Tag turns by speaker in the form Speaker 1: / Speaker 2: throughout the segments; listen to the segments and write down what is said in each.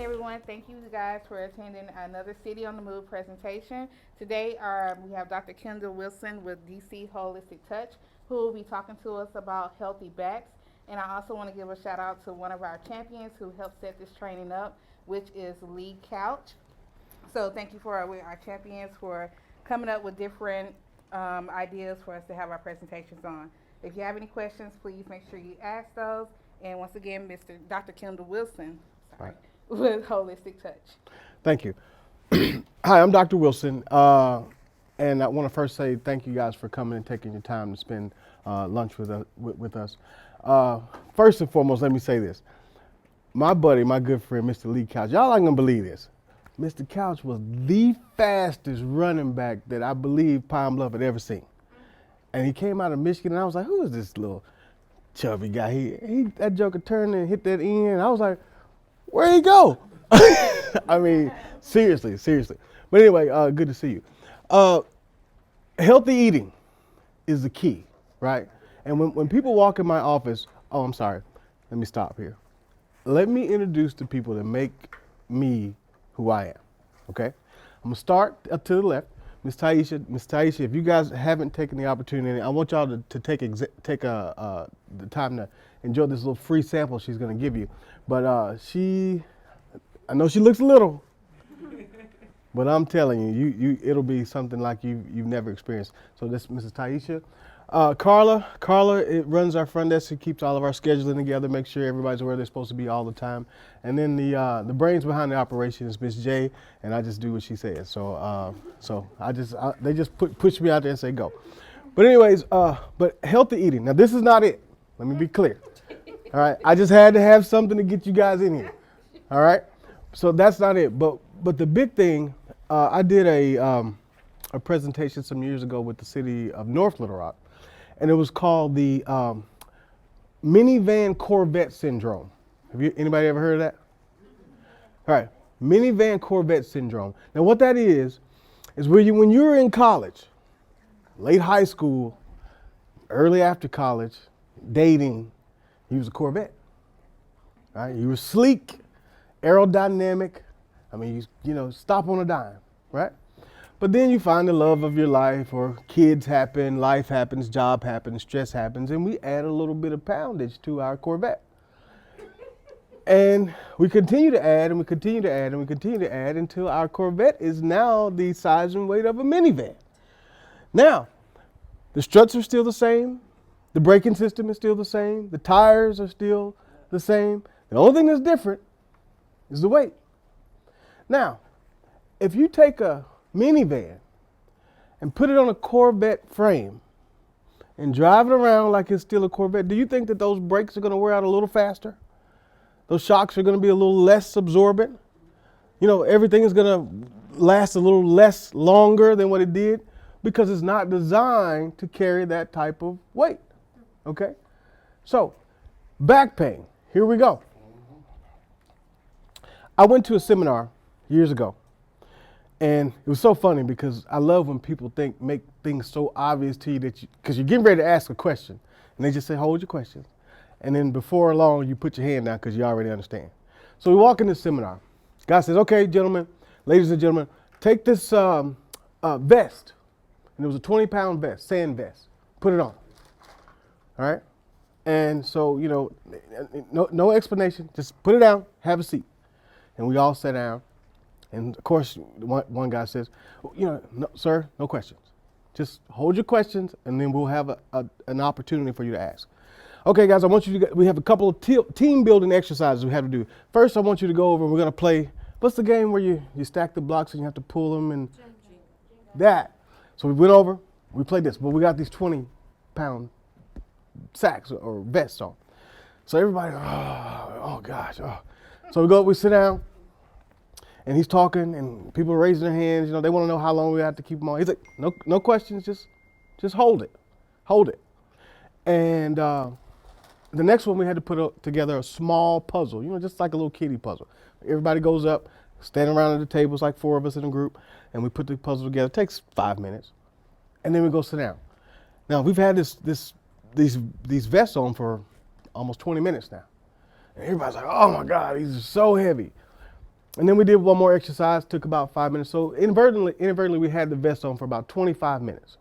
Speaker 1: everyone. Thank you guys for attending another City on the Move presentation. Today, we have Dr. Kendall Wilson with DC Holistic Touch, who will be talking to us about healthy backs. And I also want to give a shout out to one of our champions who helped set this training up, which is Lee Couch. So thank you for our champions for coming up with different ideas for us to have our presentations on. If you have any questions, please make sure you ask those. And once again, Mr. Dr. Kendall Wilson, sorry,
Speaker 2: Right.
Speaker 1: with Holistic Touch.
Speaker 2: Thank you. Hi, I'm Dr. Wilson, and I want to first say thank you guys for coming and taking your time to spend lunch with us. First and foremost, let me say this. My buddy, my good friend, Mr. Lee Couch, y'all aren't going to believe this. Mr. Couch was the fastest running back that I believe Pine Bluff had ever seen. And he came out of Michigan, and I was like, who is this little chubby guy? That joker turned and hit that end. I was like, where'd he go? I mean, seriously. But anyway, good to see you. Healthy eating is the key, right? And when people walk in my office, oh, I'm sorry, let me stop here. Let me introduce the people that make me who I am, okay? I'm gonna start up to the left. Miss Taisha, if you guys haven't taken the opportunity, I want y'all to take the time to enjoy this little free sample she's gonna give you. But I know she looks little, but I'm telling you, it'll be something like you've never experienced. So this is Mrs. Taisha. Carla, it runs our front desk. She keeps all of our scheduling together, make sure everybody's where they're supposed to be all the time. And then the brains behind the operation is Miss J, and I just do what she says. So they just push me out there and say go. But anyways, but healthy eating. Now this is not it. Let me be clear. All right, I just had to have something to get you guys in here. All right, so that's not it. But the big thing, I did a presentation some years ago with the city of North Little Rock. And it was called the minivan Corvette syndrome. Anybody ever heard of that? All right, minivan Corvette syndrome. Now what that is when you were in college, late high school, early after college, dating, you was a Corvette. All right, you were sleek, aerodynamic. I mean, you stop on a dime, right? But then you find the love of your life, or kids happen, life happens, job happens, stress happens, and we add a little bit of poundage to our Corvette. And we continue to add, and we continue to add, and we continue to add until our Corvette is now the size and weight of a minivan. Now, the struts are still the same, the braking system is still the same, the tires are still the same. The only thing that's different is the weight. Now, if you take a minivan and put it on a Corvette frame and drive it around like it's still a Corvette, do you think that those brakes are going to wear out a little faster? Those shocks are going to be a little less absorbent? Everything is going to last a little less longer than what it did because it's not designed to carry that type of weight. Okay? So, back pain. Here we go. I went to a seminar years ago. And it was so funny because I love when people make things so obvious to you because you're getting ready to ask a question and they just say, hold your questions. And then before long, you put your hand down because you already understand. So we walk in this seminar. Guy says, okay, gentlemen, ladies and gentlemen, take this vest. And it was a 20-pound vest, sand vest. Put it on. All right. And so, no explanation. Just put it down, have a seat. And we all sat down. And of course, one guy says, no, sir, no questions. Just hold your questions, and then we'll have an opportunity for you to ask. Okay, guys, we have a couple of team building exercises we have to do. First, I want you to go over, we're going to play, what's the game where you stack the blocks and you have to pull them and that. So we went over, we played this, but we got these 20-pound sacks or vests on. So everybody, oh gosh. Oh. So we sit down. And he's talking, and people are raising their hands. They want to know how long we have to keep them on. He's like, no questions, just hold it. And the next one, we had to put together a small puzzle, just like a little kiddie puzzle. Everybody goes up, standing around at the table. It's like 4 of us in a group, and we put the puzzle together. It takes 5 minutes, and then we go sit down. Now we've had these vests on for almost 20 minutes now, and everybody's like, "Oh my God, these are so heavy." And then we did one more exercise, took about 5 minutes. So inadvertently we had the vest on for about 25 minutes.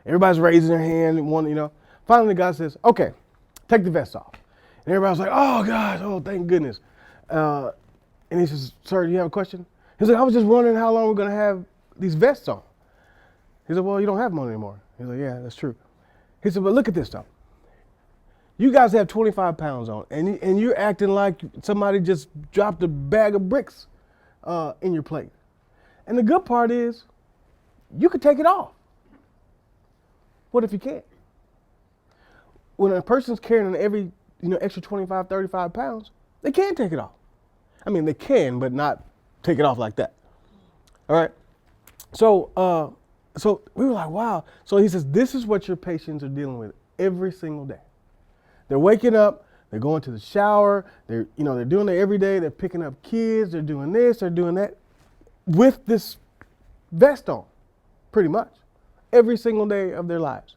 Speaker 2: Everybody's raising their hand and one, Finally the guy says, okay, take the vest off. And everybody's like, oh gosh, oh thank goodness. And he says, sir, do you have a question? He's like, I was just wondering how long we're gonna have these vests on. He said, well, you don't have them on anymore. He's like, yeah, that's true. He said, but look at this though. You guys have 25 pounds on, and you're acting like somebody just dropped a bag of bricks in your plate. And the good part is, you could take it off. What if you can't? When a person's carrying every extra 25, 35 pounds, they can't take it off. I mean, they can, but not take it off like that. All right. So we were like, wow. So he says, this is what your patients are dealing with every single day. They're waking up, they're going to the shower, they're doing it every day, they're picking up kids, they're doing this, they're doing that, with this vest on, pretty much, every single day of their lives.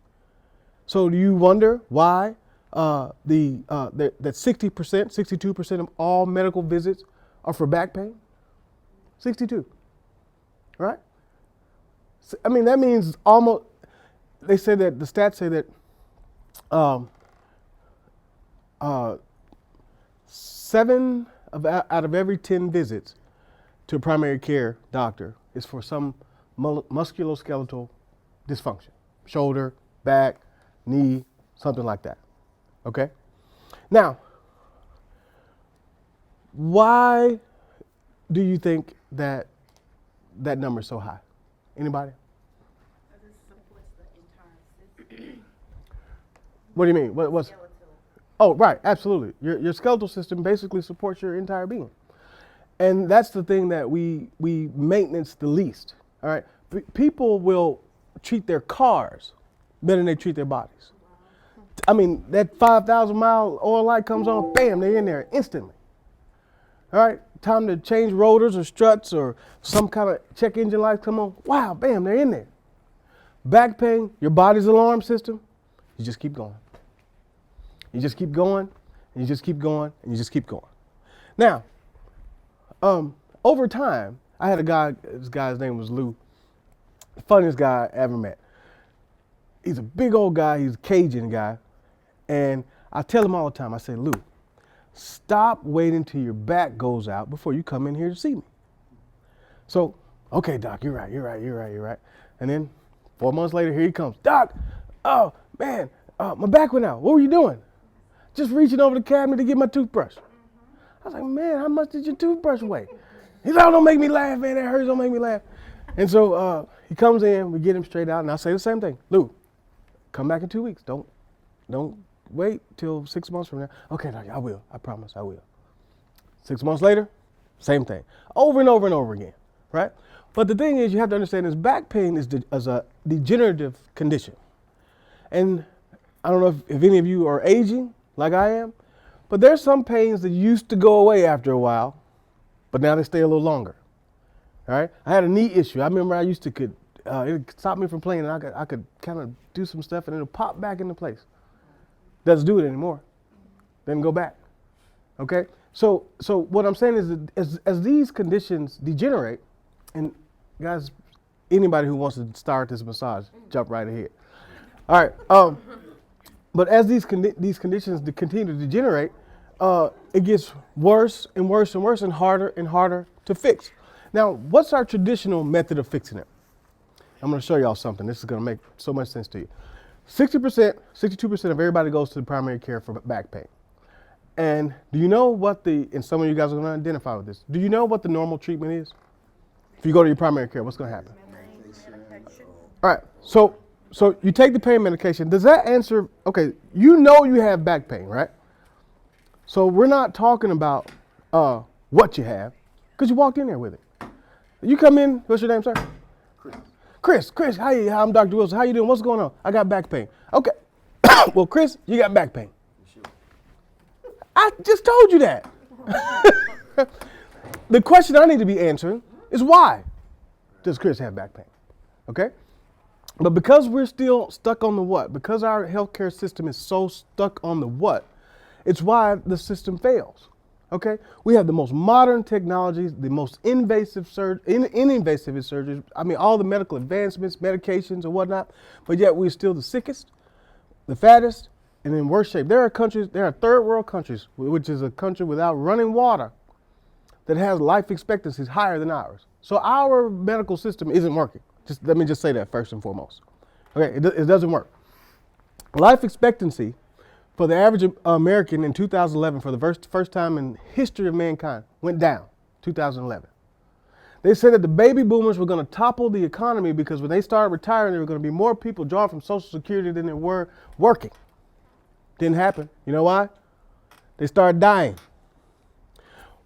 Speaker 2: So do you wonder why that 60%, 62% of all medical visits are for back pain? 62, right? I mean, that means almost, they say that, the stats say that 7 out of every 10 visits to a primary care doctor is for some musculoskeletal dysfunction. Shoulder, back, knee, something like that. Okay? Now, why do you think that number is so high? Anybody?
Speaker 3: Because it supports the entire system.
Speaker 2: What do you mean? What's? Oh, right, absolutely. Your skeletal system basically supports your entire being. And that's the thing that we maintenance the least. All right? People will treat their cars better than they treat their bodies. I mean, that 5,000-mile oil light comes on, bam, they're in there instantly. All right? Time to change rotors or struts or some kind of check engine lights come on, wow, bam, they're in there. Back pain, your body's alarm system, you just keep going. You just keep going, and you just keep going, and you just keep going. Now, over time, I had a guy, this guy's name was Lou, the funniest guy I ever met. He's a big old guy, he's a Cajun guy, and I tell him all the time, I say, Lou, stop waiting till your back goes out before you come in here to see me. So, okay, Doc, you're right. And then 4 months later, here he comes. Doc, oh, man, my back went out. What were you doing? Just reaching over the cabinet to get my toothbrush. I was like, man, how much did your toothbrush weigh? He's like, oh, don't make me laugh, man. That hurts, don't make me laugh. And so he comes in, we get him straight out, and I say the same thing. Lou, come back in 2 weeks. Don't wait till 6 months from now. Okay, Doc, I will. I promise I will. 6 months later, same thing. Over and over and over again, right? But the thing is, you have to understand is back pain is a degenerative condition. And I don't know if any of you are aging like I am, but there's some pains that used to go away after a while, but now they stay a little longer. All right? I had a knee issue. I remember I used to it stopped me from playing, and I could kind of do some stuff, and it'll pop back into place. Doesn't do it anymore. Doesn't go back. Okay? So what I'm saying is that as these conditions degenerate, and guys, anybody who wants to start this massage, jump right ahead. All right. But as these conditions continue to degenerate, it gets worse and worse and worse and harder to fix. Now, what's our traditional method of fixing it? I'm going to show y'all something. This is going to make so much sense to you. 60%, 62% of everybody goes to the primary care for back pain. And do you know and some of you guys are going to identify with this, do you know what the normal treatment is? If you go to your primary care, what's going to happen? All right, so you take the pain medication. Does that answer, okay, you know you have back pain, right? So we're not talking about what you have, because you walked in there with it. You come in, what's your name, sir? Chris, hi, I'm Dr. Wilson. How you doing? What's going on? I got back pain. Okay. Well, Chris, you got back pain. I just told you that. The question I need to be answering is why does Chris have back pain? Okay? But because we're still stuck on the what, because our healthcare system is so stuck on the what, it's why the system fails. Okay, we have the most modern technologies, the most invasive invasive surgeries. I mean, all the medical advancements, medications, and whatnot. But yet we're still the sickest, the fattest, and in worse shape. There are third world countries, which is a country without running water, that has life expectancies higher than ours. So our medical system isn't working. Let me just say that first and foremost. Okay, it doesn't work. Life expectancy for the average American in 2011, for the first time in history of mankind, went down. 2011. They said that the baby boomers were going to topple the economy because when they started retiring, there were going to be more people drawing from Social Security than there were working. Didn't happen. You know why? They started dying.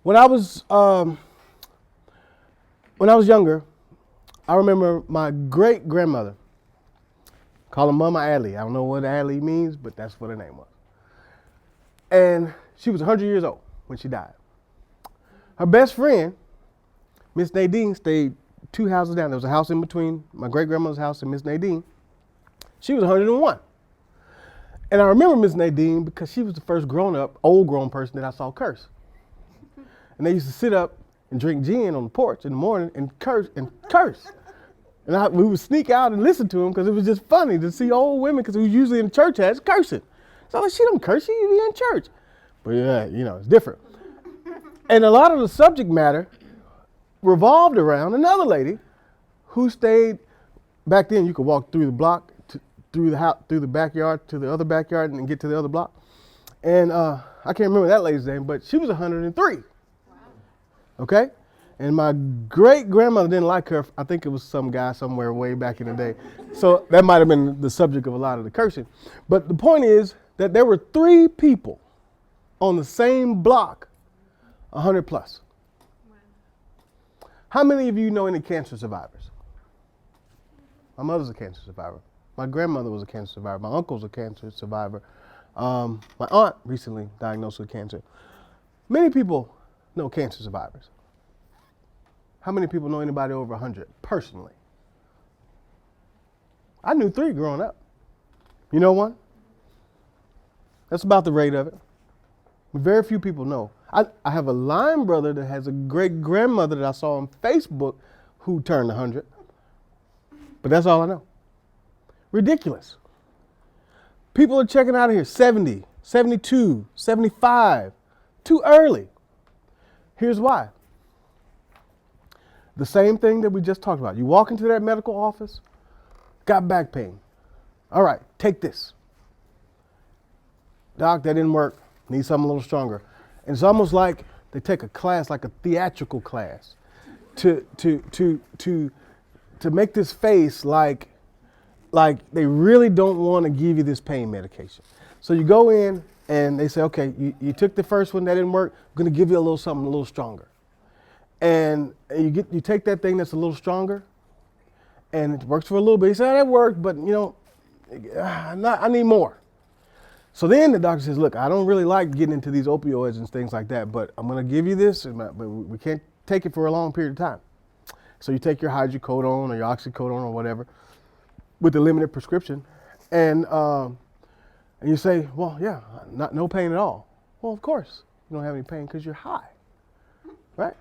Speaker 2: When I was younger, I remember my great grandmother. Call her Mama Adley. I don't know what Adley means, but that's what her name was. And she was 100 years old when she died. Her best friend, Miss Nadine, stayed 2 houses down. There was a house in between my great grandmother's house and Miss Nadine. She was 101. And I remember Miss Nadine because she was the first old grown person that I saw curse. And they used to sit up and drink gin on the porch in the morning and curse. And we would sneak out and listen to them because it was just funny to see old women, because we were usually in the church hats cursing. So I'm like, she don't curse, she be in church. But yeah, it's different. And a lot of the subject matter revolved around another lady who stayed, back then you could walk through the block, through the backyard to the other backyard and get to the other block. And I can't remember that lady's name, but she was 103. Wow. Okay? And my great grandmother didn't like her. I think it was some guy somewhere way back in the day. So that might have been the subject of a lot of the cursing. But the point is that there were 3 people on the same block, 100 plus. Wow. How many of you know any cancer survivors? My mother's a cancer survivor. My grandmother was a cancer survivor. My uncle's a cancer survivor. My aunt recently diagnosed with cancer. Many people know cancer survivors. How many people know anybody over 100 personally? I knew 3 growing up. You know one? That's about the rate of it. Very few people know. I have a line brother that has a great grandmother that I saw on Facebook who turned 100. But that's all I know. Ridiculous. People are checking out of here 70, 72, 75. Too early. Here's why. The same thing that we just talked about. You walk into that medical office, got back pain. All right, take this. Doc, that didn't work. Need something a little stronger. And it's almost like they take a class, like a theatrical class, to make this face like they really don't want to give you this pain medication. So you go in and they say, okay, you took the first one, that didn't work. I'm going to give you a little something a little stronger. And you take that thing that's a little stronger, and it works for a little bit. You say, oh, that worked, but I need more. So then the doctor says, look, I don't really like getting into these opioids and things like that, but I'm going to give you this, but we can't take it for a long period of time. So you take your hydrocodone or your oxycodone or whatever with a limited prescription, and you say, well, yeah, no pain at all. Well, of course you don't have any pain because you're high, right?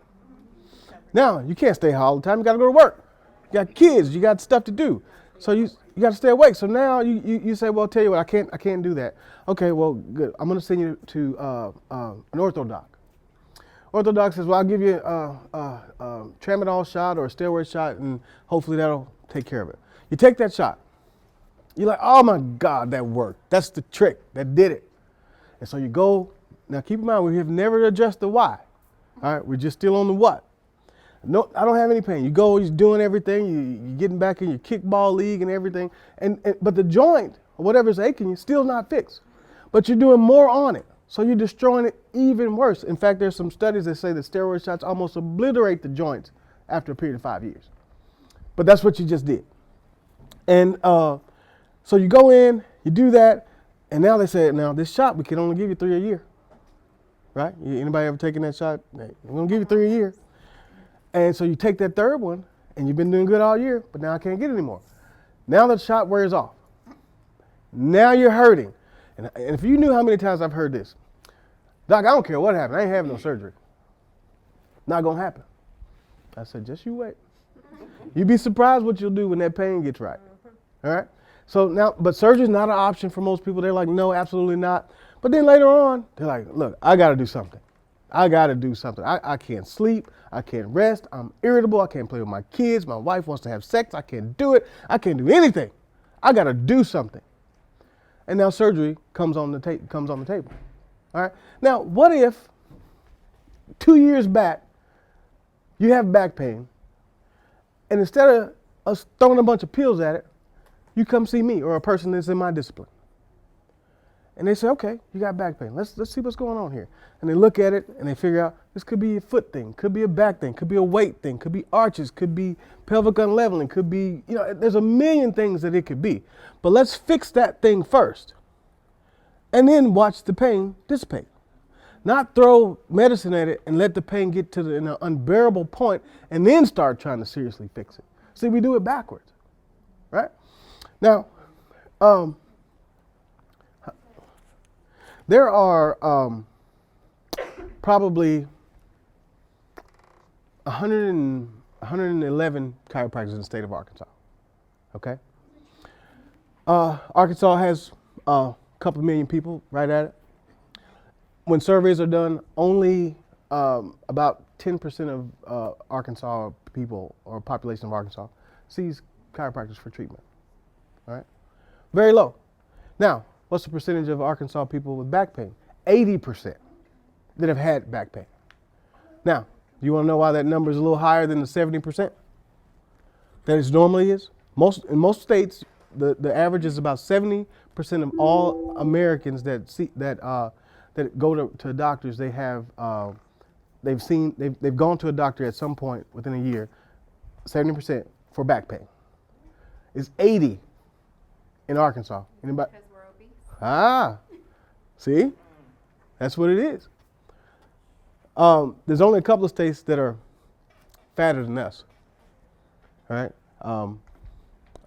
Speaker 2: Now, you can't stay high all the time. You got to go to work. You got kids. You got stuff to do. So you got to stay awake. So now you say, well, I'll tell you what, I can't do that. Okay, well, good. I'm going to send you to an orthodoc. Orthodoc says, well, I'll give you a tramadol shot or a steroid shot, and hopefully that'll take care of it. You take that shot. You're like, oh, my God, that worked. That's the trick. That did it. And so you go. Now, keep in mind, we have never addressed the why. All right, we're just still on the what. No, I don't have any pain. You go, you're doing everything. You're getting back in your kickball league and everything. But the joint, or whatever's aching you, still not fixed. But you're doing more on it. So you're destroying it even worse. In fact, there's some studies that say that steroid shots almost obliterate the joints after a period of 5 years. But that's what you just did. And so you go in, you do that, and now they say, now this shot, we can only give you 3 a year. Right? Anybody ever taken that shot? We're going to give you 3 a year. And so you take that third one, and you've been doing good all year, but now I can't get it anymore. Now the shot wears off. Now you're hurting. And if you knew how many times I've heard this, Doc, I don't care what happened. I ain't having no surgery. Not going to happen. I said, just you wait. You'd be surprised what you'll do when that pain gets right. All right? So now, but surgery is not an option for most people. They're like, no, absolutely not. But then later on, they're like, look, I got to do something. I got to do something. I can't sleep. I can't rest. I'm irritable. I can't play with my kids. My wife wants to have sex. I can't do it. I can't do anything. I got to do something. And now surgery comes on the table. All right? Now, what if 2 years back, you have back pain, and instead of us throwing a bunch of pills at it, you come see me or a person that's in my discipline. And they say, okay, you got back pain. Let's see what's going on here. And they look at it and they figure out this could be a foot thing, could be a back thing, could be a weight thing, could be arches, could be pelvic unleveling, could be, there's a million things that it could be. But let's fix that thing first. And then watch the pain dissipate. Not throw medicine at it and let the pain get to an unbearable point and then start trying to seriously fix it. See, we do it backwards, right? Now, there are probably 111 chiropractors in the state of Arkansas, okay? Arkansas has a couple million people right at it. When surveys are done, only about 10% of Arkansas people or population of Arkansas sees chiropractors for treatment. All right, very low. Now, what's the percentage of Arkansas people with back pain? 80% that have had back pain. Now, do you want to know why that number is a little higher than the 70% that it normally is? In most states, the average is about 70% of all Americans that go to doctors. They've gone to a doctor at some point within a year. 70% for back pain. It's 80 in Arkansas. Anybody?
Speaker 3: Because we're obese.
Speaker 2: See? That's what it is. There's only a couple of states that are fatter than us. All right?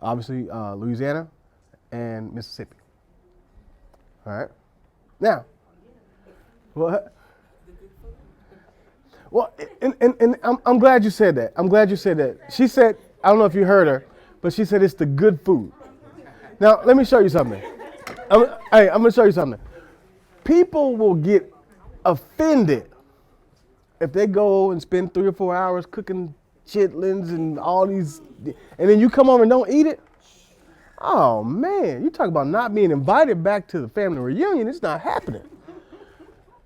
Speaker 2: Obviously, Louisiana and Mississippi. All right? Now, what? Well, and I'm glad you said that. I'm glad you said that. She said, I don't know if you heard her, but she said it's the good food. Now, let me show you something. I'm going to show you something. People will get offended if they go and spend 3 or 4 hours cooking chitlins and all these, and then you come over and don't eat it. Oh, man, you talk about not being invited back to the family reunion. It's not happening.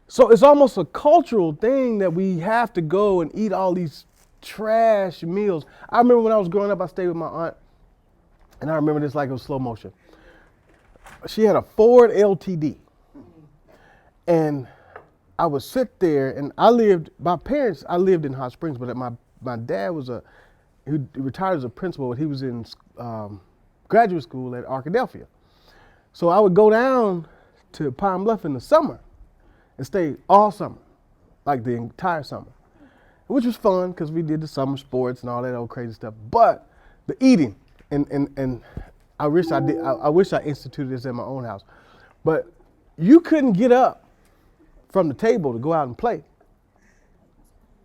Speaker 2: So it's almost a cultural thing that we have to go and eat all these trash meals. I remember when I was growing up, I stayed with my aunt, and I remember this like it was slow motion. She had a Ford LTD, and I would sit there, and I lived in Hot Springs, but my dad he retired as a principal, but he was in graduate school at Arkadelphia. So I would go down to Pine Bluff in the summer and stay all summer, like the entire summer, which was fun because we did the summer sports and all that old crazy stuff. But the eating, and I wish I did. I wish I instituted this at my own house, but you couldn't get up from the table to go out and play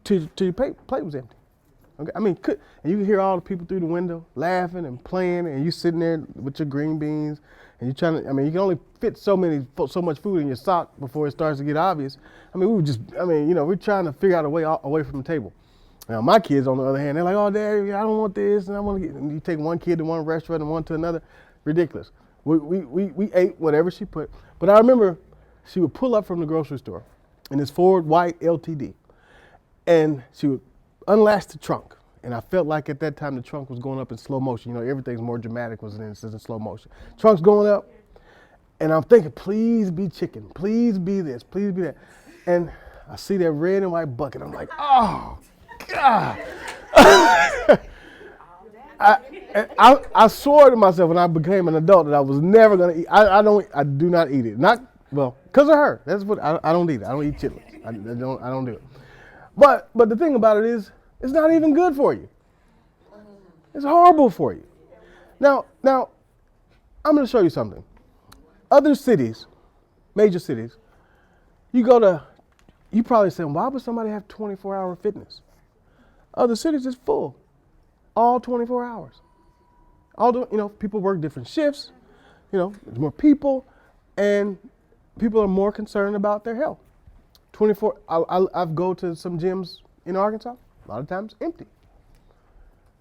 Speaker 2: till your plate was empty. Okay, I mean, and you can hear all the people through the window laughing and playing, and you sitting there with your green beans, and you trying to. I mean, you can only fit so much food in your sock before it starts to get obvious. I mean, we're trying to figure out a way away from the table. Now, my kids, on the other hand, they're like, "Oh, Dad, I don't want this, and I want to get." And you take one kid to one restaurant and one to another, ridiculous. We ate whatever she put, but I remember she would pull up from the grocery store in this Ford white LTD, and she would unlatch the trunk. And I felt like at that time the trunk was going up in slow motion. You know, everything's more dramatic when it's in slow motion. Trunk's going up, and I'm thinking, please be chicken, please be this, please be that. And I see that red and white bucket. I'm like, oh, God. I swore to myself when I became an adult that I was never gonna eat. I do not eat it. Not well, because of her. That's what I don't eat it. I don't eat chitlins. I don't do it. But the thing about it is, it's not even good for you. It's horrible for you. Now I'm going to show you something. Other cities, major cities, you go to you probably saying, why would somebody have 24-hour fitness? Other cities is full, all 24 hours. People work different shifts. There's more people, and people are more concerned about their health. 24. I've go to some gyms in Arkansas. A lot of times empty.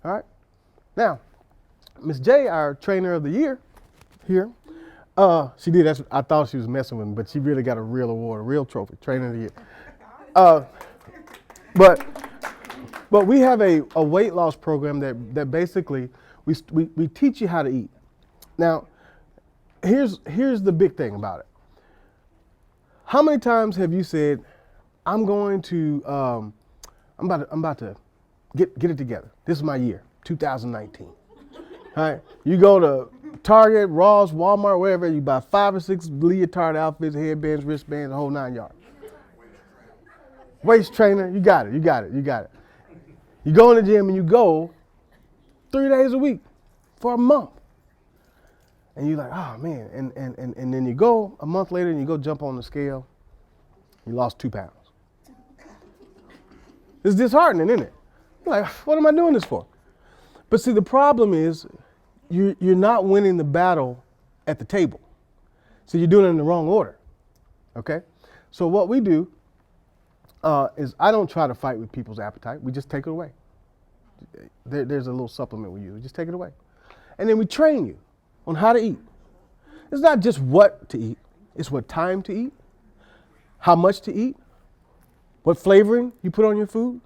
Speaker 2: All right. Now, Miss J, our trainer of the year here, she did. I thought she was messing with me, but she really got a real award, a real trophy, trainer of the year. But we have a weight loss program that basically we teach you how to eat. Now, here's the big thing about it. How many times have you said, I'm about to get it together. This is my year, 2019. All right. You go to Target, Ross, Walmart, wherever, you buy 5 or 6 leotard outfits, headbands, wristbands, the whole 9 yards. Waist trainer, you got it. You go in the gym and you go 3 days a week for a month. And you're like, oh man, and then you go a month later and you go jump on the scale, you lost 2 pounds. It's disheartening, isn't it? You're like, what am I doing this for? But see, the problem is you're not winning the battle at the table. So you're doing it in the wrong order, okay? So what we do is I don't try to fight with people's appetite. We just take it away. There's a little supplement we use. We just take it away. And then we train you on how to eat. It's not just what to eat. It's what time to eat, how much to eat, what flavoring you put on your food.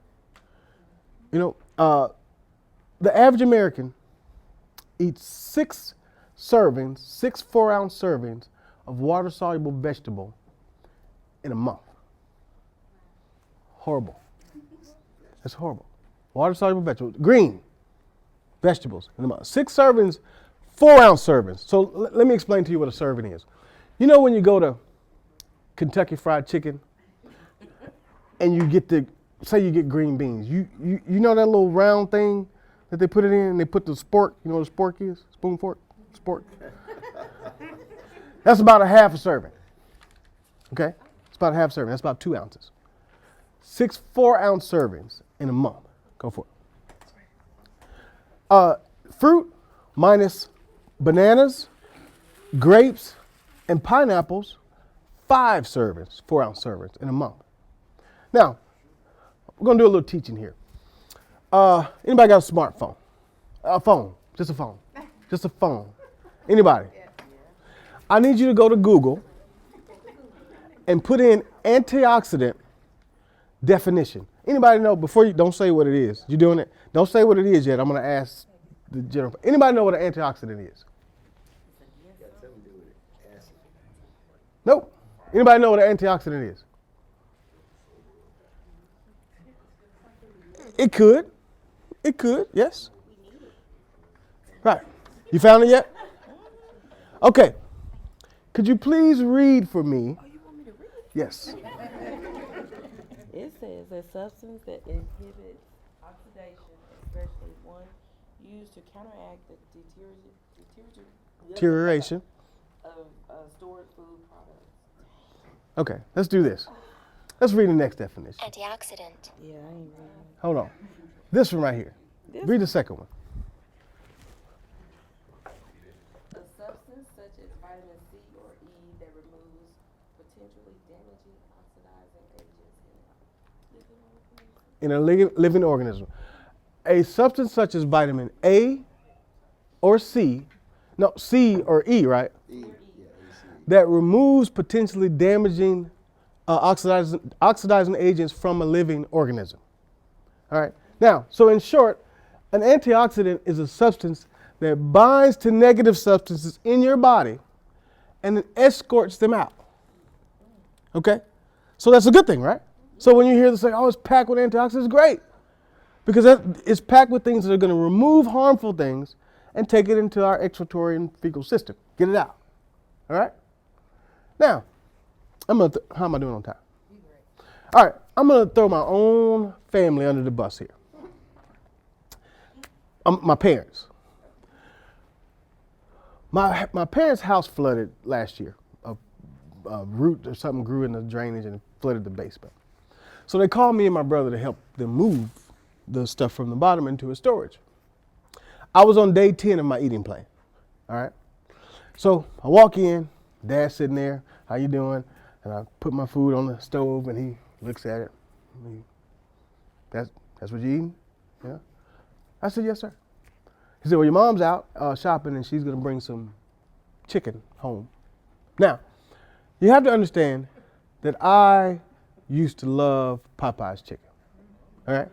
Speaker 2: The average American eats 6 servings, 6 4-ounce servings of water-soluble vegetable in a month. Horrible. That's horrible. Water-soluble vegetables, green vegetables in a month. 6 servings, 4-ounce servings. So let me explain to you what a serving is. You know when you go to Kentucky Fried Chicken and you get say you get green beans. You know that little round thing that they put it in and they put the spork, you know what a spork is? Spoon, fork, spork. That's about a half a serving. Okay? It's about a half serving. That's about 2 ounces. 6 4-ounce servings in a month. Go for it. Fruit minus bananas, grapes, and pineapples, 5 servings, 4-ounce servings in a month. Now, we're going to do a little teaching here. Anybody got a smartphone? A phone. Just a phone. Just a phone. Anybody? I need you to go to Google and put in antioxidant definition. Anybody know, before you, don't say what it is. You doing it? Don't say what it is yet. I'm going to ask the general. Anybody know what an antioxidant is? Nope. Anybody know what an antioxidant is? It could. It could, yes. Right. You found it yet? Okay. Could you please read for me?
Speaker 4: Oh, you want me to read?
Speaker 2: Yes.
Speaker 4: It says a substance that inhibits oxidation, especially one used to counteract the
Speaker 2: Deterioration.
Speaker 4: of stored food products.
Speaker 2: Okay, let's do this. Let's read the next definition.
Speaker 5: Antioxidant.
Speaker 4: Yeah, I ain't reading.
Speaker 2: Hold on. This one right here. Read the second one.
Speaker 4: A substance such as vitamin C or E that removes potentially damaging oxidizing agents
Speaker 2: In a living organism. A substance such as vitamin A or C, no, C or E, right? That removes potentially damaging oxidizing agents from a living organism. All right. Now, so in short, an antioxidant is a substance that binds to negative substances in your body and then escorts them out. Okay? So that's a good thing, right? So when you hear them say, oh, it's packed with antioxidants, great. Because it's packed with things that are going to remove harmful things and take it into our excretory and fecal system. Get it out. All right? Now, how am I doing on time? All right, I'm going to throw my own family under the bus here. My parents. My parents' house flooded last year. A root or something grew in the drainage and flooded the basement. So they called me and my brother to help them move the stuff from the bottom into a storage. I was on day 10 of my eating plan. All right. So I walk in, Dad's sitting there, how you doing? And I put my food on the stove and he looks at it. That's what you eating? Yeah. I said, yes, sir. He said, well, your mom's out shopping and she's going to bring some chicken home. Now, you have to understand that I used to love Popeye's chicken. All right.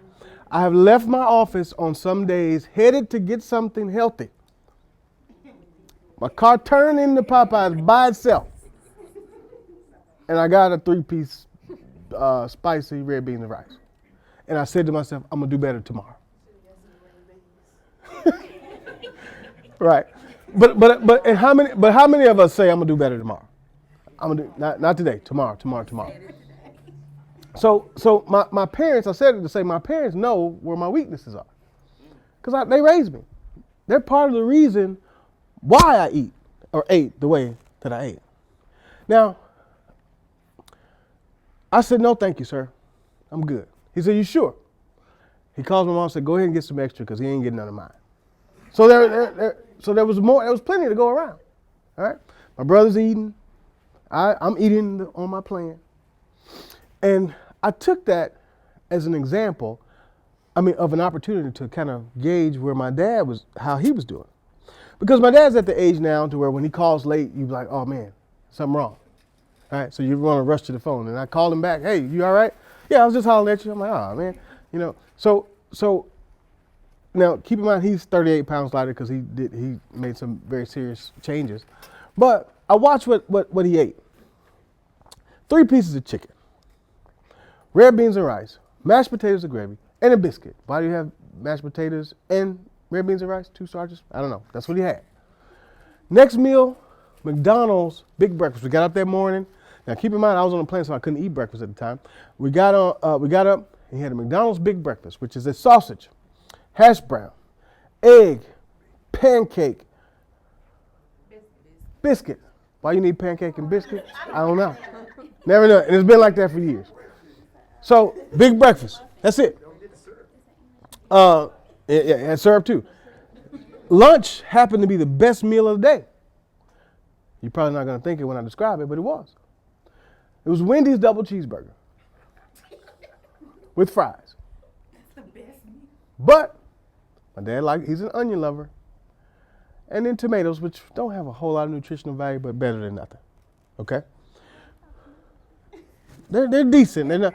Speaker 2: I have left my office on some days headed to get something healthy. My car turned into Popeye's by itself. And I got a 3-piece spicy red beans and rice. And I said to myself, I'm going to do better tomorrow. Right. But how many of us say I'm going to do better tomorrow? I'm going to do, not today, tomorrow. So my parents, I said it to say my parents know where my weaknesses are. Because they raised me. They're part of the reason why I eat or ate the way that I ate. Now, I said, no, thank you, sir. I'm good. He said, you sure? He calls my mom and said, go ahead and get some extra because he ain't getting none of mine. So there was more. There was plenty to go around. All right. My brother's eating. I'm eating on my plan. And I took that as an example, of an opportunity to kind of gauge where my dad was, how he was doing. Because my dad's at the age now to where when he calls late, you're like, oh man, something wrong. All right, so you want to rush to the phone. And I called him back, hey, you all right? Yeah, I was just hollering at you. I'm like, oh man, So now keep in mind he's 38 pounds lighter because he made some very serious changes. But I watched what he ate. 3 pieces of chicken, red beans and rice, mashed potatoes and gravy, and a biscuit. Why do you have mashed potatoes and red beans and rice? 2 starches? I don't know. That's what he had. Next meal, McDonald's big breakfast. We got up that morning. Now keep in mind I was on a plane, so I couldn't eat breakfast at the time. We got up. And he had a McDonald's big breakfast, which is a sausage, hash brown, egg, pancake, biscuit. Why you need pancake and biscuit? I don't know. Never know. And it's been like that for years. So big breakfast. That's it. And syrup too. Lunch happened to be the best meal of the day. You're probably not going to think it when I describe it, but it was. It was Wendy's double cheeseburger with fries.
Speaker 3: That's the best meal.
Speaker 2: But my dad he's an onion lover. And then tomatoes, which don't have a whole lot of nutritional value, but better than nothing. Okay? They're decent. They're not,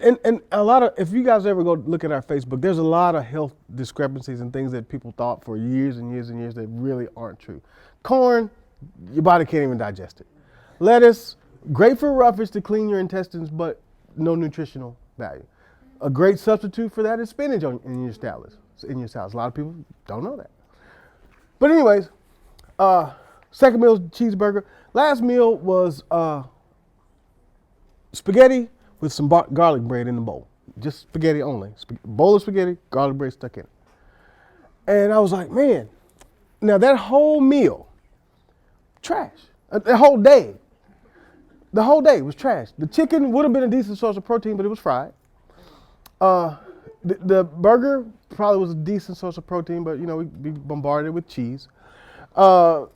Speaker 2: and a lot of, if you guys ever go look at our Facebook, there's a lot of health discrepancies and things that people thought for years and years and years that really aren't true. Corn, your body can't even digest it. Lettuce, great for roughage to clean your intestines, but no nutritional value. A great substitute for that is spinach in your salads. A lot of people don't know that. But anyways, second meal cheeseburger. Last meal was spaghetti with some garlic bread in the bowl. Just spaghetti only. Bowl of spaghetti, garlic bread stuck in it. And I was like, man, now that whole meal, trash. The whole day was trash. The chicken would have been a decent source of protein, but it was fried. The burger probably was a decent source of protein, but we bombarded it with cheese. The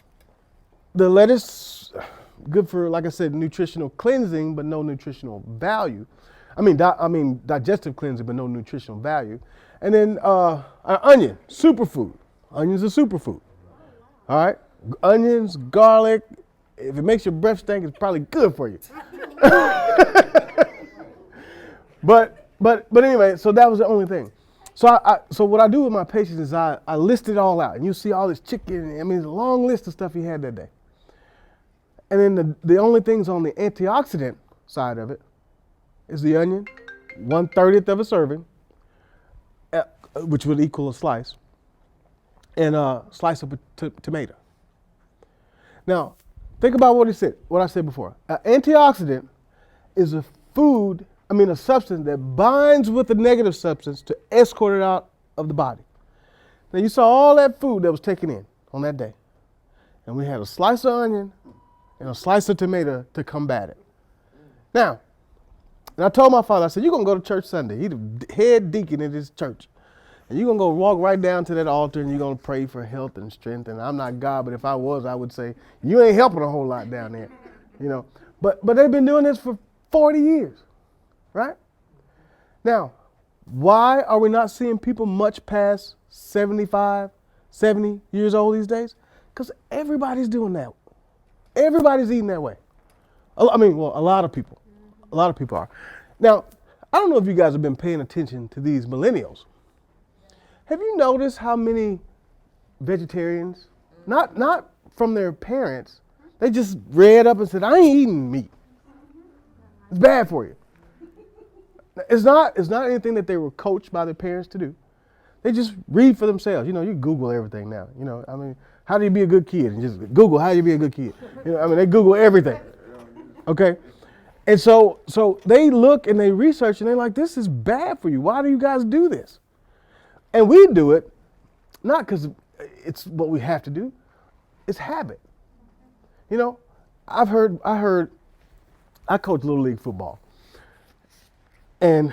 Speaker 2: lettuce, good for, like I said, nutritional cleansing, but no nutritional value. Digestive cleansing, but no nutritional value. And then an onion, superfood. Onions are superfood. All right, onions, garlic. If it makes your breath stink, it's probably good for you. But anyway, so that was the only thing. So what I do with my patients is I list it all out, and you see all this chicken. It's a long list of stuff he had that day. And then the only things on the antioxidant side of it is the onion, 1/30 of a serving, which would equal a slice, and a slice of tomato. Now, think about what I said before. An antioxidant is a substance that binds with a negative substance to escort it out of the body. Now you saw all that food that was taken in on that day. And we had a slice of onion and a slice of tomato to combat it. Now And I told my father, I said, you're going to go to church Sunday. He's the head deacon in this church. And you're going to go walk right down to that altar and you're going to pray for health and strength. And I'm not God, but if I was, I would say, you ain't helping a whole lot down there. You know, but they've been doing this for 40 years, right? Now, why are we not seeing people much past 75, 70 years old these days? Because everybody's doing that. Everybody's eating that way. I mean, well, a lot of people. A lot of people are. Now, I don't know if you guys have been paying attention to these millennials. Have you noticed how many vegetarians, not from their parents, they just read up and said, I ain't eating meat. It's bad for you. It's not anything that they were coached by their parents to do. They just read for themselves. You know, you Google everything now. You know, I mean, how do you be a good kid? And just Google how you be a good kid. You know, I mean, they Google everything. Okay? And so they look and they research and they're like, this is bad for you. Why do you guys do this? And we do it not because it's what we have to do. It's habit. You know, I coach Little League football. And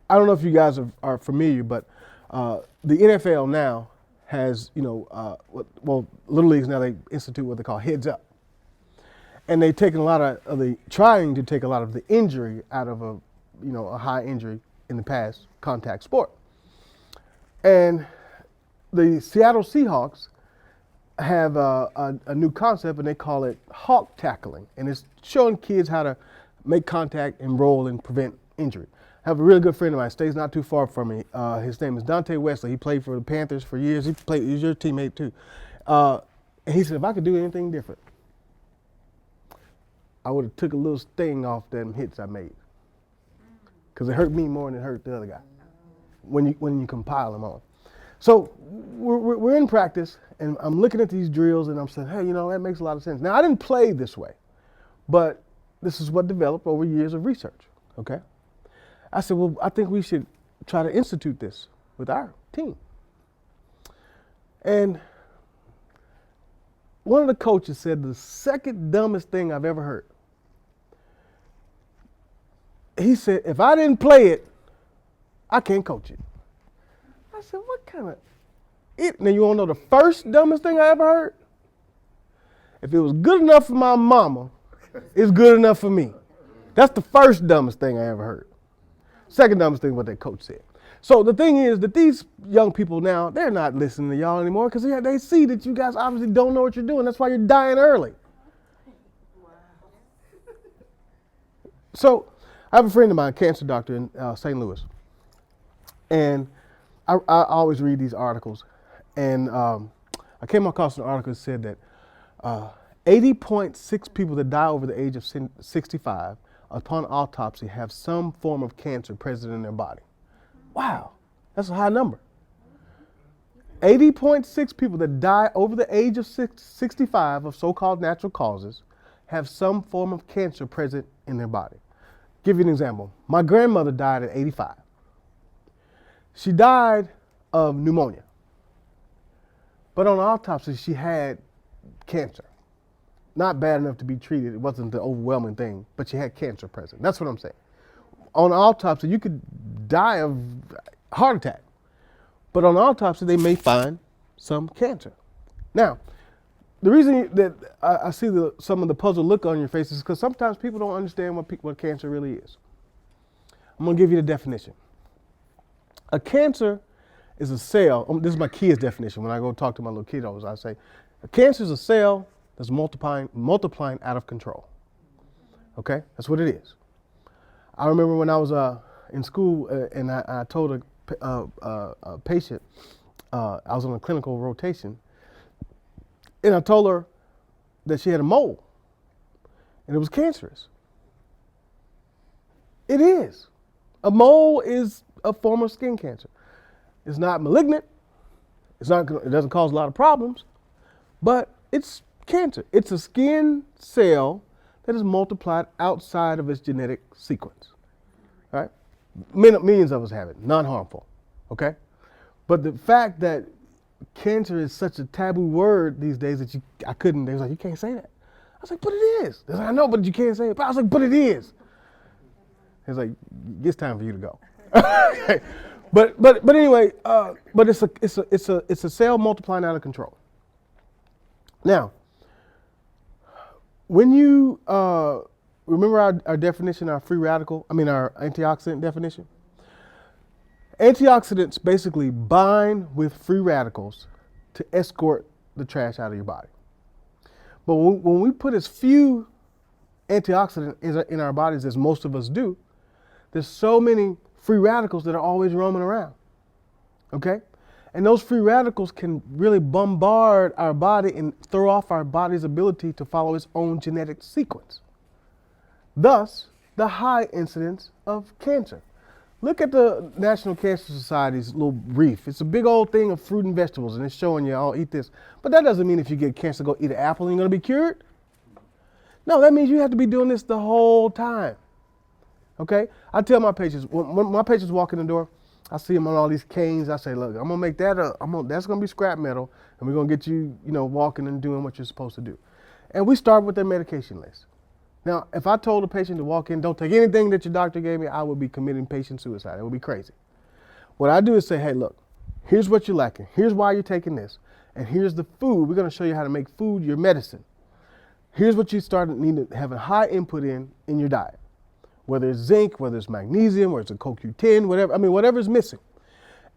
Speaker 2: I don't know if you guys are familiar, but the NFL now has, you know, Little Leagues now, they institute what they call heads up. And they've taken trying to take a lot of the injury out of a high injury in the past contact sport. And the Seattle Seahawks have a new concept, and they call it hawk tackling. And it's showing kids how to make contact and roll and prevent injury. I have a really good friend of mine, stays not too far from me. His name is Dante Wesley. He played for the Panthers for years. He's your teammate too. And he said, if I could do anything different, I would have took a little sting off them hits I made. Because it hurt me more than it hurt the other guy when you compile them on. So we're in practice, and I'm looking at these drills, and I'm saying, hey, you know, that makes a lot of sense. Now, I didn't play this way, but this is what developed over years of research, okay? I said, well, I think we should try to institute this with our team. And one of the coaches said the second dumbest thing I've ever heard. He said, if I didn't play it, I can't coach it. I said, what kind of it? Now, you want to know the first dumbest thing I ever heard? If it was good enough for my mama, it's good enough for me. That's the first dumbest thing I ever heard. Second dumbest thing what that coach said. So the thing is that these young people now, they're not listening to y'all anymore because they see that you guys obviously don't know what you're doing. That's why you're dying early. Wow. So I have a friend of mine, a cancer doctor in St. Louis. And I always read these articles. And I came across an article that said that 80.6 people that die over the age of 65 upon autopsy have some form of cancer present in their body. Wow, that's a high number. 80.6 people that die over the age of 65 of so-called natural causes have some form of cancer present in their body. Give you an example. My grandmother died at 85. She died of pneumonia. But on autopsy, she had cancer. Not bad enough to be treated. It wasn't the overwhelming thing, but she had cancer present. That's what I'm saying. On autopsy, you could die of heart attack. But on autopsy, they may find some cancer. Now, the reason that I see some of the puzzled look on your face is because sometimes people don't understand what cancer really is. I'm going to give you the definition. A cancer is a cell. This is my kid's definition. When I go talk to my little kiddos, I say, a cancer is a cell that's multiplying out of control. Okay? That's what it is. I remember when I was in school and I told a patient, I was on a clinical rotation, and I told her that she had a mole, and it was cancerous. It is. A mole is a form of skin cancer. It's not malignant. It doesn't cause a lot of problems, but it's cancer. It's a skin cell that is multiplied outside of its genetic sequence. All right? Millions of us have it, non-harmful. Okay? But the fact that cancer is such a taboo word these days that they was like, you can't say that. I was like, but it is. They was like, I know, but you can't say it. But I was like, but it is. It's like, it's time for you to go. Okay. But anyway, but it's a cell multiplying out of control. Now, when you remember our definition, our antioxidant definition? Antioxidants basically bind with free radicals to escort the trash out of your body. But when we put as few antioxidants in our bodies as most of us do, there's so many free radicals that are always roaming around. Okay? And those free radicals can really bombard our body and throw off our body's ability to follow its own genetic sequence. Thus, the high incidence of cancer. Look at the National Cancer Society's little brief. It's a big old thing of fruit and vegetables, and it's showing you, oh, eat this. But that doesn't mean if you get cancer, go eat an apple and you're going to be cured. No, that means you have to be doing this the whole time. Okay? I tell my patients, when my patients walk in the door, I see them on all these canes. I say, look, I'm going to make that, that's going to be scrap metal, and we're going to get you, walking and doing what you're supposed to do. And we start with their medication list. Now, if I told a patient to walk in, don't take anything that your doctor gave me, I would be committing patient suicide. It would be crazy. What I do is say, hey, look, here's what you're lacking. Here's why you're taking this. And here's the food. We're going to show you how to make food your medicine. Here's what you need to have a high input in your diet. Whether it's zinc, whether it's magnesium, whether it's a CoQ10, whatever's missing.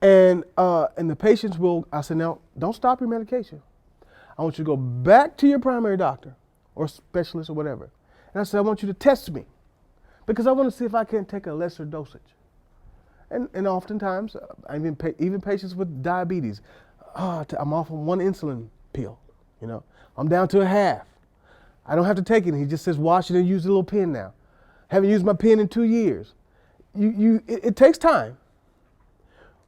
Speaker 2: And the patients I said, now, don't stop your medication. I want you to go back to your primary doctor or specialist or whatever. And I said, I want you to test me because I want to see if I can take a lesser dosage. And oftentimes, even patients with diabetes, I'm off on one insulin pill. I'm down to a half. I don't have to take it. He just says, wash it and use a little pen now. Haven't used my pen in 2 years. It takes time.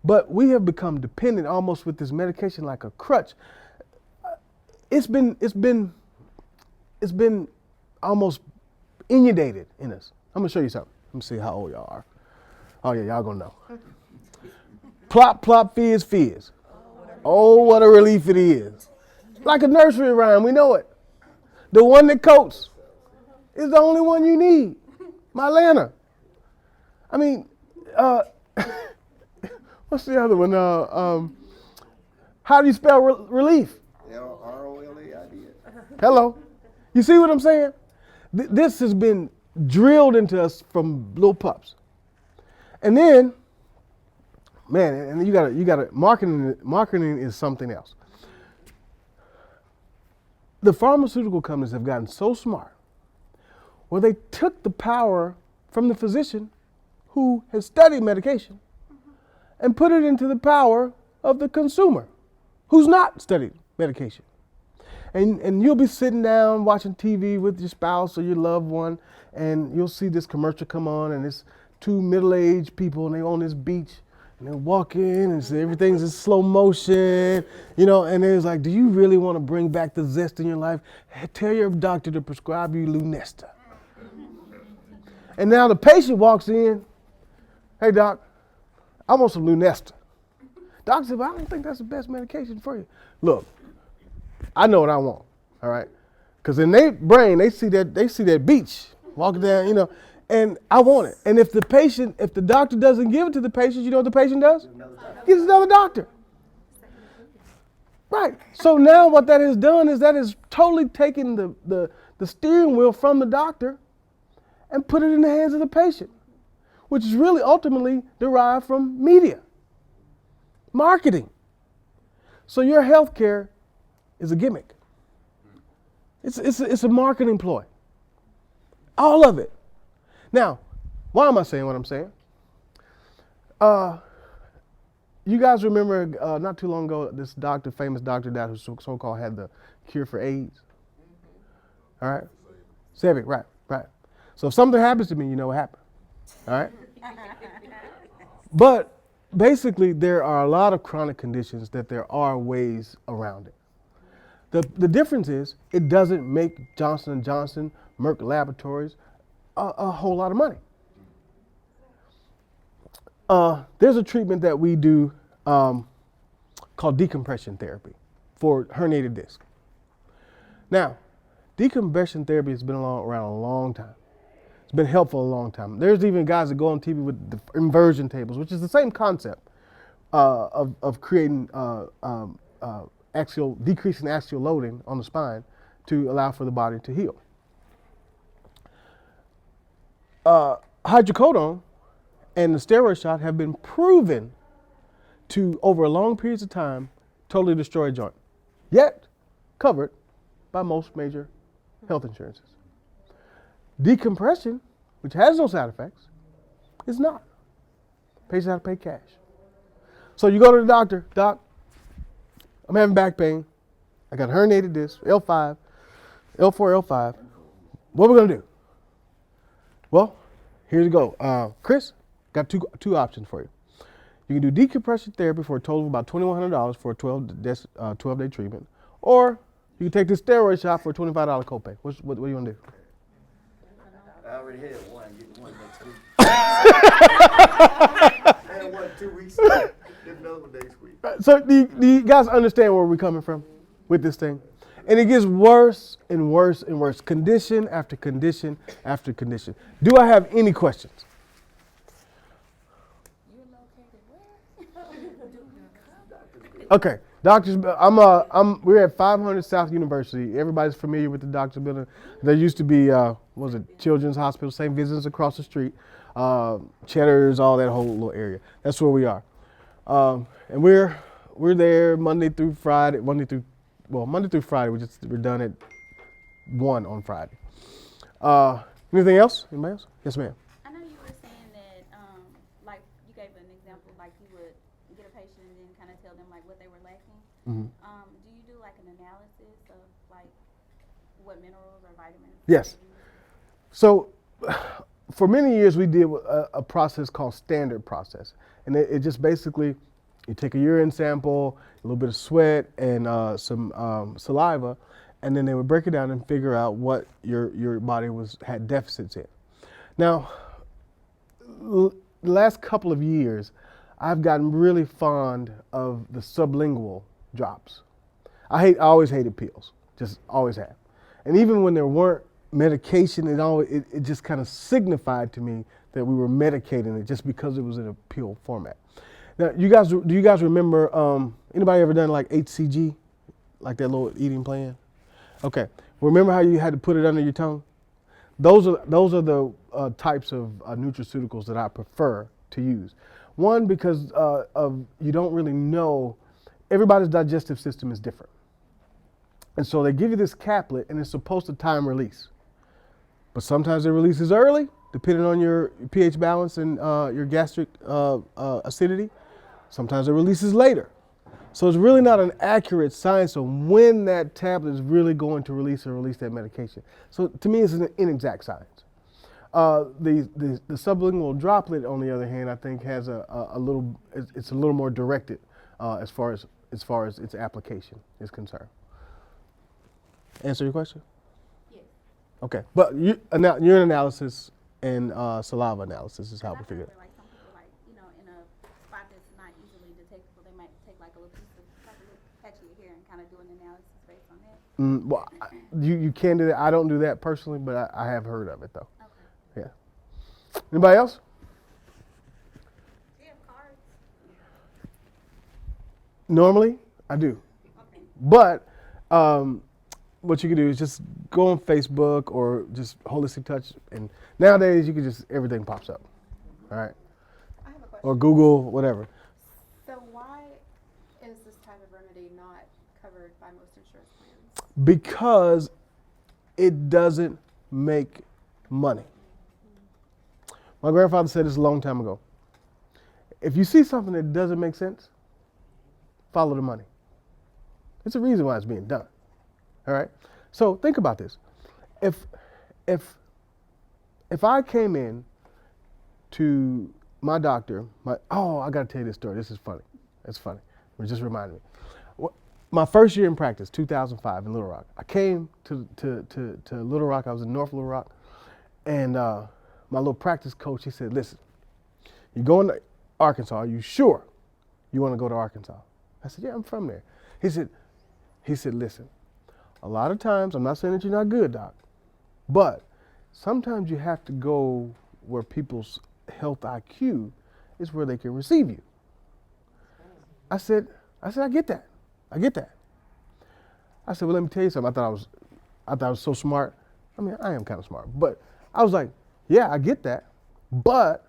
Speaker 2: But we have become dependent almost with this medication like a crutch. It's been almost inundated in us. I'm gonna show you something. Let me see how old y'all are. Oh yeah, y'all gonna know. Plop, plop, fizz, fizz. Oh, what a relief it is. Like a nursery rhyme, we know it. The one that coats is the only one you need. Mylanta. I mean, what's the other one? How do you spell relief?
Speaker 5: L-R-O-L-E-I-D.
Speaker 2: Hello. You see what I'm saying? This has been drilled into us from little pups. And then, man, and you gotta marketing is something else. The pharmaceutical companies have gotten so smart where they took the power from the physician who has studied medication and put it into the power of the consumer who's not studied medication. And you'll be sitting down watching TV with your spouse or your loved one, and you'll see this commercial come on, and it's two middle-aged people, and they're on this beach, and they walk in, and everything's in slow motion, and it's like, do you really want to bring back the zest in your life? Tell your doctor to prescribe you Lunesta. And now the patient walks in, hey, doc, I want some Lunesta. Doctor said, well, I don't think that's the best medication for you. Look, I know what I want, all right? Because in their brain, they see that beach walking down, and I want it. And if the doctor doesn't give it to the patient, you know what the patient does? Gets another doctor. Right. So now what that has done is that has totally taken the steering wheel from the doctor and put it in the hands of the patient, which is really ultimately derived from media, marketing. So your health care is a gimmick. It's a marketing ploy. All of it. Now, why am I saying what I'm saying? You guys remember not too long ago, this famous doctor that who so-called had the cure for AIDS? All right? Sevic, right. So if something happens to me, you know what happened. All right? But basically, there are a lot of chronic conditions that there are ways around it. The difference is it doesn't make Johnson & Johnson, Merck Laboratories, a whole lot of money. There's a treatment that we do called decompression therapy for herniated disc. Now, decompression therapy has been around a long time. It's been helpful a long time. There's even guys that go on TV with the inversion tables, which is the same concept of creating decreasing axial loading on the spine to allow for the body to heal. Hydrocodone and the steroid shot have been proven to, over long periods of time, totally destroy a joint, yet covered by most major health insurances. Decompression, which has no side effects, is not. Patients have to pay cash. So you go to the doctor, doc, I'm having back pain. I got herniated disc, L5, L4, L5. What are we gonna do? Well, here you go. Chris, got two options for you. You can do decompression therapy for a total of about $2,100 for a 12-day treatment, or you can take this steroid shot for a $25 copay. What do you want to do?
Speaker 5: I already had one, getting one next week. I had one 2 weeks ago, get another one next week.
Speaker 2: So do you guys understand where we're coming from with this thing? And it gets worse and worse and worse, condition after condition after condition. Do I have any questions?
Speaker 4: You're located where?
Speaker 2: Okay, doctors. We're at 500 South University. Everybody's familiar with the doctor's building. There used to be, Children's Hospital, St. Vincent's across the street, Cheddar's, all that whole little area. That's where we are, and we're there Monday through Friday. Monday through Friday. We're done at 1 on Friday. Anything else? Anybody else? Yes, ma'am.
Speaker 3: I know you were saying that, like, you gave an example, like you would get a patient and then kind of tell them like what they were lacking.
Speaker 2: Mhm.
Speaker 3: Do you do like an analysis of like what minerals or vitamins?
Speaker 2: Yes. So, for many years we did a process called standard process, and it just basically, you take a urine sample, a little bit of sweat, and some saliva, and then they would break it down and figure out what your body had deficits in. Now, the last couple of years, I've gotten really fond of the sublingual drops. I always hated pills, just always have. And even when there weren't medication, it just kind of signified to me that we were medicating it just because it was in a pill format. Now, do you guys remember, anybody ever done like HCG, like that little eating plan? Okay, remember how you had to put it under your tongue? Those are the types of nutraceuticals that I prefer to use. One, because you don't really know, everybody's digestive system is different. And so they give you this caplet and it's supposed to time release. But sometimes it releases early, depending on your pH balance and your gastric acidity. Sometimes it releases later. So it's really not an accurate science of when that tablet is really going to release that medication. So to me, it's an inexact science. The sublingual droplet, on the other hand, I think has it's a little more directed as far as its application is concerned. Answer your question?
Speaker 3: Yes.
Speaker 2: Okay, but urine analysis and saliva analysis is how we figure it.
Speaker 3: Like some people, like, you know, in a spot that's not easily detectable, they might take like a little piece of like a little patch of your hair and kind of do an analysis based on that.
Speaker 2: Well, you can do that. I don't do that personally, but I have heard of it though.
Speaker 3: Okay.
Speaker 2: Yeah. Anybody else?
Speaker 3: Do you have cards?
Speaker 2: Normally, I do.
Speaker 3: Okay.
Speaker 2: But what you can do is just go on Facebook or just Holistic Touch, and nowadays you can everything pops up. All right.
Speaker 6: I have a question.
Speaker 2: Or Google, whatever.
Speaker 6: So why is this type of remedy not covered by most insurance plans?
Speaker 2: Because it doesn't make money. My grandfather said this a long time ago. If you see something that doesn't make sense, follow the money. It's a reason why it's being done. All right? So think about this. If I came in to my doctor, I got to tell you this story. This is funny. It's funny. It just reminded me. My first year in practice, 2005 in Little Rock. I came to Little Rock. I was in North Little Rock. And my little practice coach, he said, listen, you're going to Arkansas. Are you sure you want to go to Arkansas? I said, yeah, I'm from there. He said, listen, a lot of times, I'm not saying that you're not good, doc, but sometimes you have to go where people's health IQ is where they can receive you. I said, I get that. I get that. I said, well, let me tell you something. I thought I was so smart. I mean, I am kind of smart, but I was like, yeah, I get that. But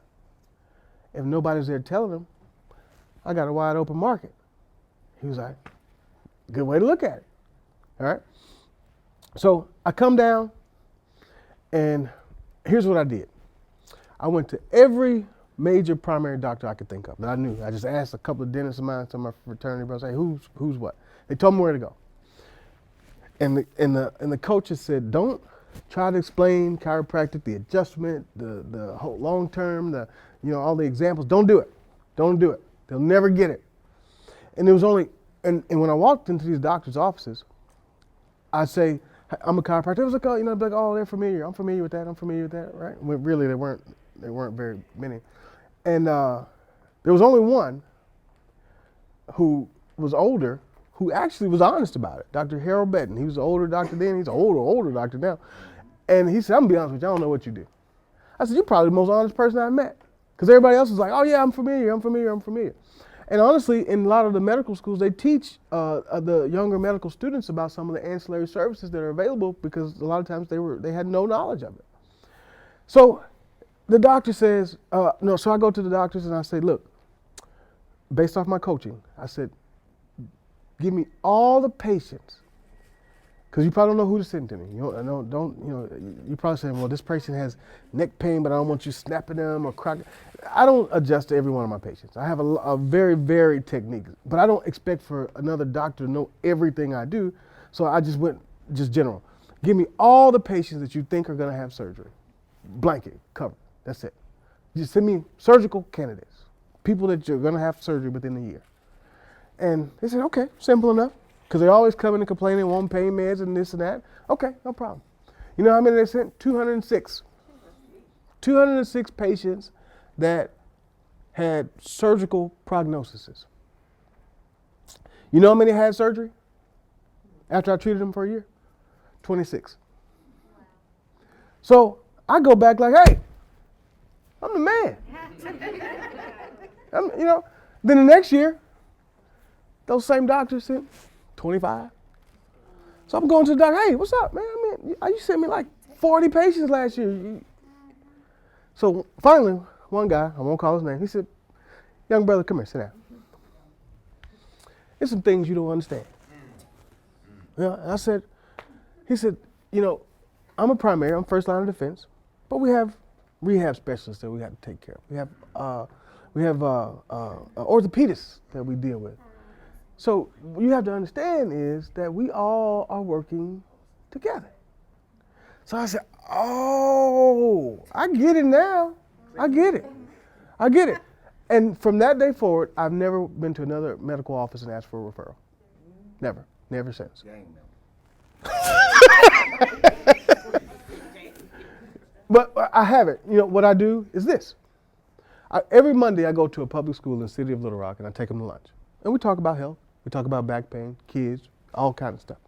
Speaker 2: if nobody's there telling them, I got a wide open market. He was like, good way to look at it. All right. So I come down, and here's what I did. I went to every major primary doctor I could think of that I knew. I just asked a couple of dentists of mine, some of my fraternity brothers, hey, who's what? They told me where to go. And the coaches said, don't try to explain chiropractic, the adjustment, the whole long term, all the examples. Don't do it. Don't do it. They'll never get it. And there was only, and when I walked into these doctors' offices, I'd say, I'm a chiropractor. It was like, oh, they're familiar. I'm familiar with that. I'm familiar with that, right? When really, there weren't very many. And there was only one who was older, who actually was honest about it. Dr. Harold Betton. He was an older doctor then. He's an older doctor now. And he said, I'm gonna be honest with you, I don't know what you do. I said, you're probably the most honest person I met. Because everybody else was like, oh yeah, I'm familiar. And honestly, in a lot of the medical schools, they teach the younger medical students about some of the ancillary services that are available, because a lot of times they had no knowledge of it. So the doctor says, so I go to the doctors and I say, look, based off my coaching, I said, give me all the patients, because you probably don't know who to send to me. You're probably saying, well, this patient has neck pain, but I don't want you snapping them or cracking. I don't adjust to every one of my patients. I have a very varied technique, but I don't expect for another doctor to know everything I do. So I just went general. Give me all the patients that you think are going to have surgery. Blanket, covered. That's it. Just send me surgical candidates, people that you're going to have surgery within a year. And they said, okay, simple enough. Because they always come in and complaining, want pain meds and this and that. Okay, no problem. You know how many they sent? 206. 206 patients that had surgical prognoses. You know how many had surgery after I treated them for a year? 26. So I go back like, hey, I'm the man. Then the next year, those same doctors sent 25. So I'm going to the doctor, hey, what's up, man? You sent me like 40 patients last year. So finally, one guy, I won't call his name, he said, young brother, come here, sit down. There's some things you don't understand. And he said, I'm a primary, I'm first line of defense, but we have rehab specialists that we have to take care of. We have orthopedists that we deal with. So what you have to understand is that we all are working together. So I said, oh, I get it now. I get it. And from that day forward, I've never been to another medical office and asked for a referral. Never since. But I haven't. What I do is this. Every Monday I go to a public school in the city of Little Rock and I take them to lunch. And we talk about health. We talk about back pain, kids, all kinds of stuff.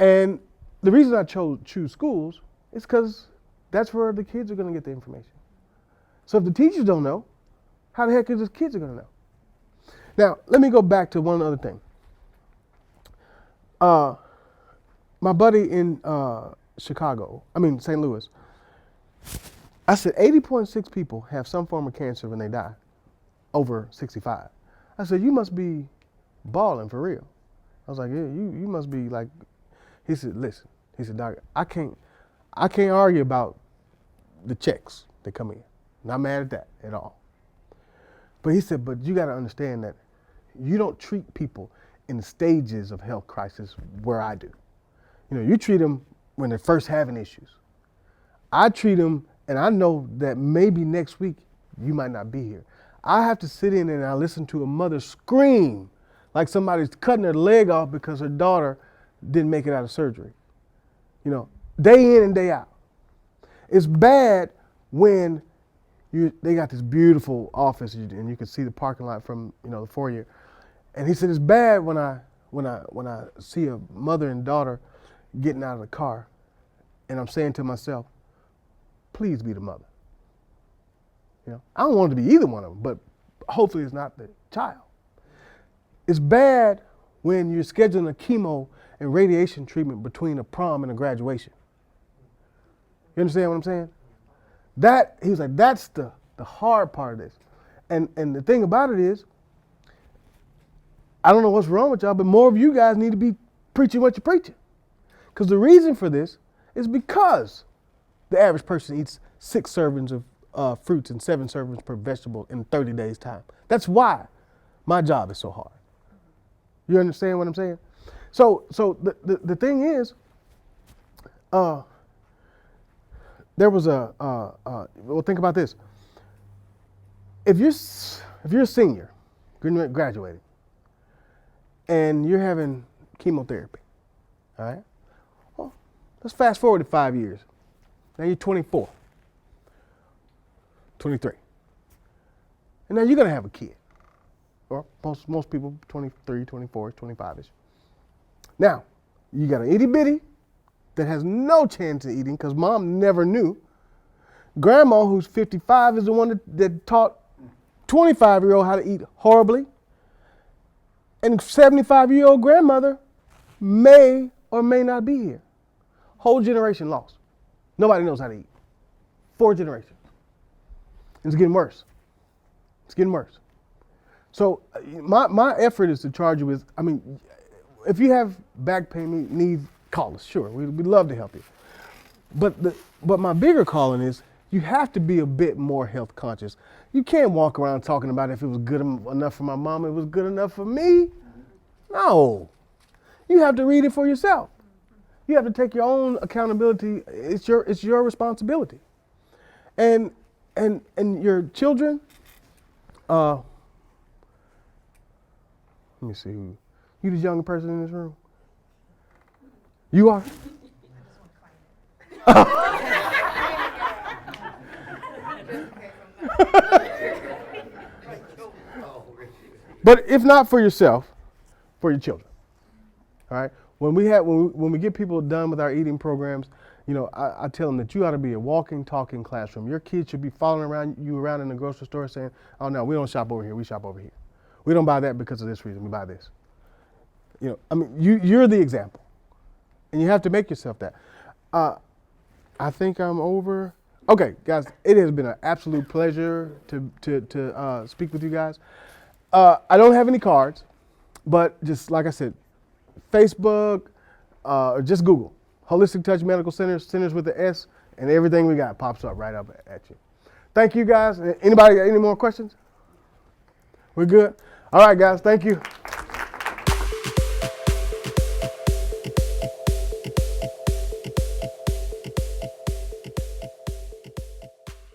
Speaker 2: And the reason I choose schools is because that's where the kids are going to get the information. So if the teachers don't know, how the heck is the kids are going to know? Now, let me go back to one other thing. My buddy in St. Louis, I said 80.6 people have some form of cancer when they die, over 65. I said, you must be balling for real. I was like, yeah, you must be like. He said, listen. He said, Doc, I can't argue about the checks that come in. Not mad at that at all. But he said, but you got to understand that you don't treat people in the stages of health crisis where I do. You treat them when they're first having issues. I treat them, and I know that maybe next week you might not be here. I have to sit in and I listen to a mother scream like somebody's cutting her leg off because her daughter didn't make it out of surgery. Day in and day out. It's bad when they got this beautiful office and you can see the parking lot from the foyer. And he said it's bad when I see a mother and daughter getting out of the car, and I'm saying to myself, please be the mother. You know, I don't want it to be either one of them, but hopefully it's not the child. It's bad when you're scheduling a chemo and radiation treatment between a prom and a graduation. You understand what I'm saying? He was like, that's the hard part of this. And the thing about it is, I don't know what's wrong with y'all, but more of you guys need to be preaching what you're preaching. Because the reason for this is because the average person eats 6 servings of fruits and 7 servings per vegetable in 30 days' time. That's why my job is so hard. You understand what I'm saying? So the thing is, there was well, think about this. If you're a senior, graduating, and you're having chemotherapy, all right? Well, let's fast forward to 5 years. Now you're 24, 23. And now you're going to have a kid. Or most people, 23, 24, 25-ish. Now, you got an itty bitty that has no chance of eating because mom never knew. Grandma, who's 55, is the one that taught 25-year-old how to eat horribly. And 75-year-old grandmother may or may not be here. Whole generation lost. Nobody knows how to eat. 4 generations. And it's getting worse. It's getting worse. So my effort is to charge you with, I mean, if you have back pain needs, call us, sure. We'd love to help you. But my bigger calling is you have to be a bit more health conscious. You can't walk around talking about if it was good enough for my mom, it was good enough for me. No. You have to read it for yourself. You have to take your own accountability. It's your responsibility. And your children, let me see who. You the younger person in this room? You are? But if not for yourself, for your children. All right? When we get people done with our eating programs, you know, I tell them that you ought to be a walking, talking classroom. Your kids should be following you around in the grocery store saying, oh no, we don't shop over here, we shop over here. We don't buy that because of this reason, we buy this. You know, I mean, you're the example. And you have to make yourself that. I think I'm over. Okay, guys, it has been an absolute pleasure to speak with you guys. I don't have any cards, but just like I said, Facebook, or just Google. Holistic Touch Medical Centers, centers with the S, and everything we got pops up right up at you. Thank you, guys. Anybody got any more questions? We're good? All right, guys, thank you.